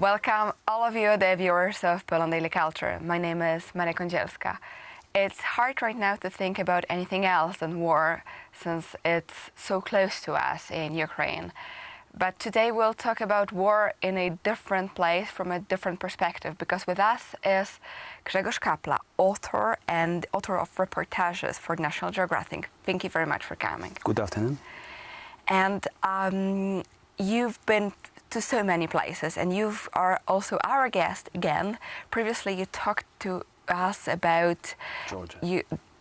Welcome all of you, the viewers of Poland Daily Culture. My name is Maria Kądzielska. It's hard right now to think about anything else than war, since it's so close to us in Ukraine. But today we'll talk about war in a different place, from a different perspective, because with us is Grzegorz Kapla, author of reportages for National Geographic. Thank you very much for coming. Good afternoon. And you've been to so many places, and you are also our guest again. Previously you talked to us about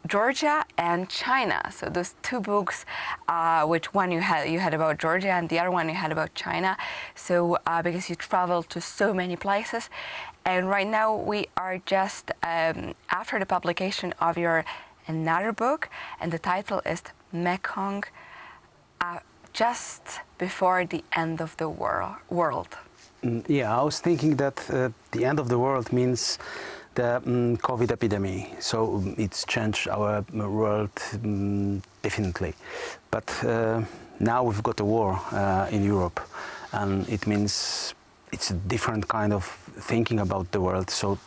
Georgia and China. So those two books, which one you had about Georgia and the other one you had about China. So because you traveled to so many places, and right now we are just after the publication of your another book, and the title is Mekong, just before the end of the world. Yeah, I was thinking that the end of the world means the COVID epidemic, so it's changed our world definitely. But now we've got a war in Europe, and it means it's a different kind of thinking about the world. So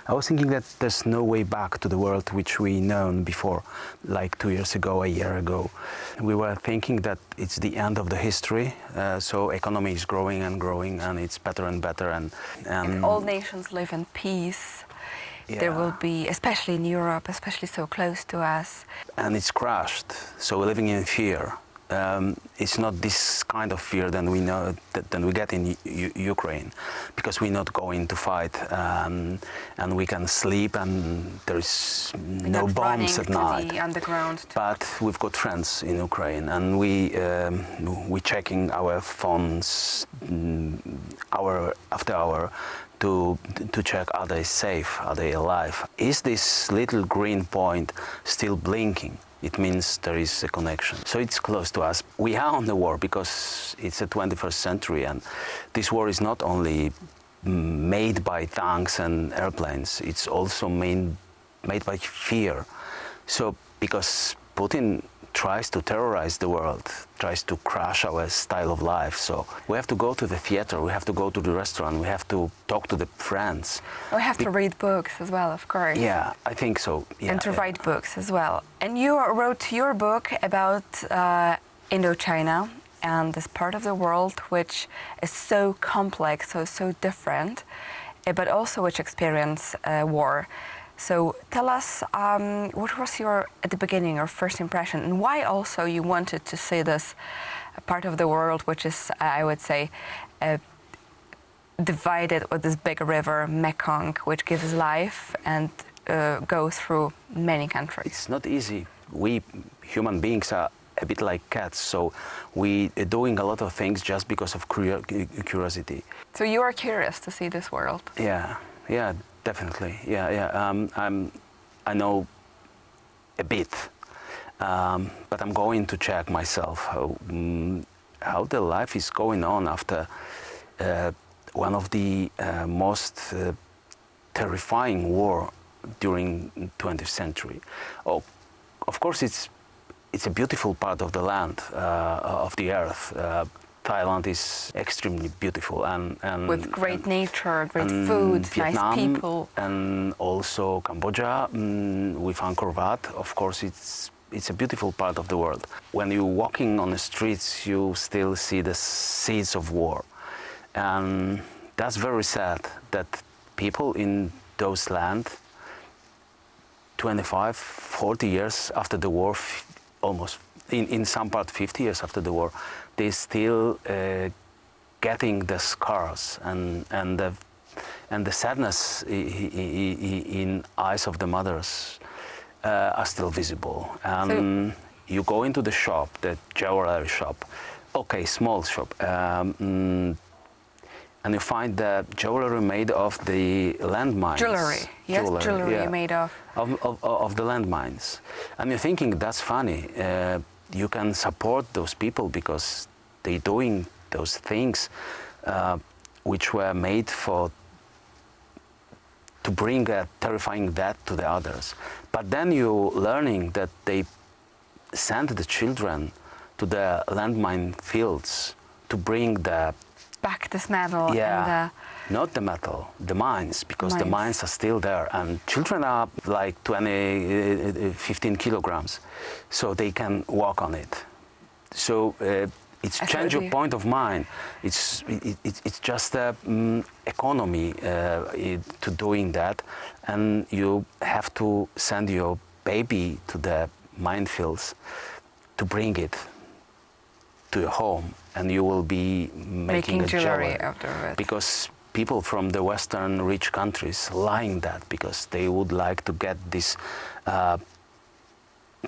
I was thinking that there's no way back to the world which we known before, like 2 years ago, a year ago. We were thinking that it's the end of the history, so economy is growing and growing, and it's better and better. And all nations live in peace. Yeah. There will be, especially in Europe, especially so close to us. And it's crashed, so we're living in fear. It's not this kind of fear that we know that we get in Ukraine, because we're not going to fight, and we can sleep, and there is no bombs at night. The underground. But we've got friends in Ukraine, and we checking our phones hour after hour to check, are they safe, are they alive? Is this little green point still blinking? It means there is a connection. So it's close to us. We are on the war because it's the 21st century, and this war is not only made by tanks and airplanes, it's also made by fear. So because Putin tries to terrorize the world, tries to crush our style of life. So we have to go to the theater, we have to go to the restaurant, we have to talk to the friends. We have to read books as well, of course. Yeah, I think so. Yeah, and to write books as well. And you wrote your book about Indochina and this part of the world which is so complex, so different, but also which experience war. So tell us, what was at the beginning, your first impression, and why also you wanted to see this part of the world which is, I would say, divided with this big river, Mekong, which gives life and goes through many countries. It's not easy. We human beings are a bit like cats, so we are doing a lot of things just because of curiosity. So you are curious to see this world? Yeah, definitely. I know a bit, but I'm going to check myself how the life is going on after one of the most terrifying war during 20th century. Oh, of course, it's a beautiful part of the land, of the earth. Thailand is extremely beautiful, and with great nature, great food, Vietnam, nice people, and also Cambodia with Angkor Wat. Of course, it's a beautiful part of the world. When you're walking on the streets, you still see the seeds of war, and that's very sad that people in those lands, 25, 40 years after the war, almost in some part 50 years after the war, they still getting the scars and the sadness in eyes of the mothers are still visible. And you go into the shop, the jewelry shop, okay, small shop, and you find the jewelry made of the landmines. Jewelry made of the landmines. And you're thinking, that's funny. You can support those people because they're doing those things which were made to bring a terrifying death to the others. But then you're learning that they sent the children to the landmine fields to bring the back this metal Yeah. and the Not the metal, the mines, because the Mines. mines are still there. And children are like 15 kilograms, so they can walk on it. So it's I change thought your point of mind. It's just a economy to doing that, and you have to send your baby to the minefields to bring it to your home, and you will be making a jewelry out of it. because people from the Western rich countries lying that because they would like to get this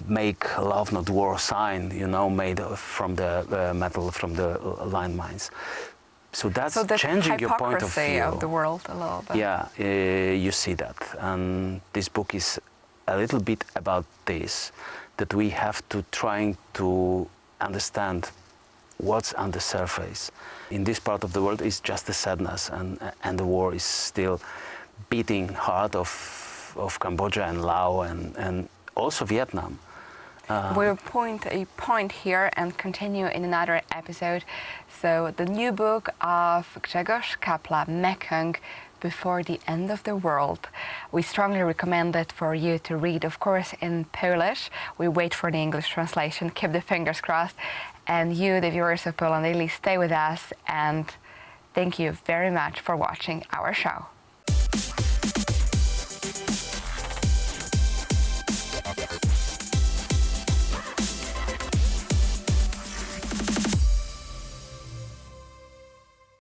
make love not war sign, you know, made from the metal from the landmines. So that's So the changing your point of hypocrisy view. of the world a little bit. Yeah, you see that, and this book is a little bit about this, that we have to trying to understand what's on the surface. In this part of the world is just the sadness, and the war is still beating hard of Cambodia and Laos and also Vietnam. We'll point a point here and continue in another episode. So the new book of Grzegorz Kapla, Mekong, Before the End of the World. We strongly recommend it for you to read, of course, in Polish. We wait for the English translation. Keep the fingers crossed. And you, the viewers of Poland Daily, stay with us. And thank you very much for watching our show.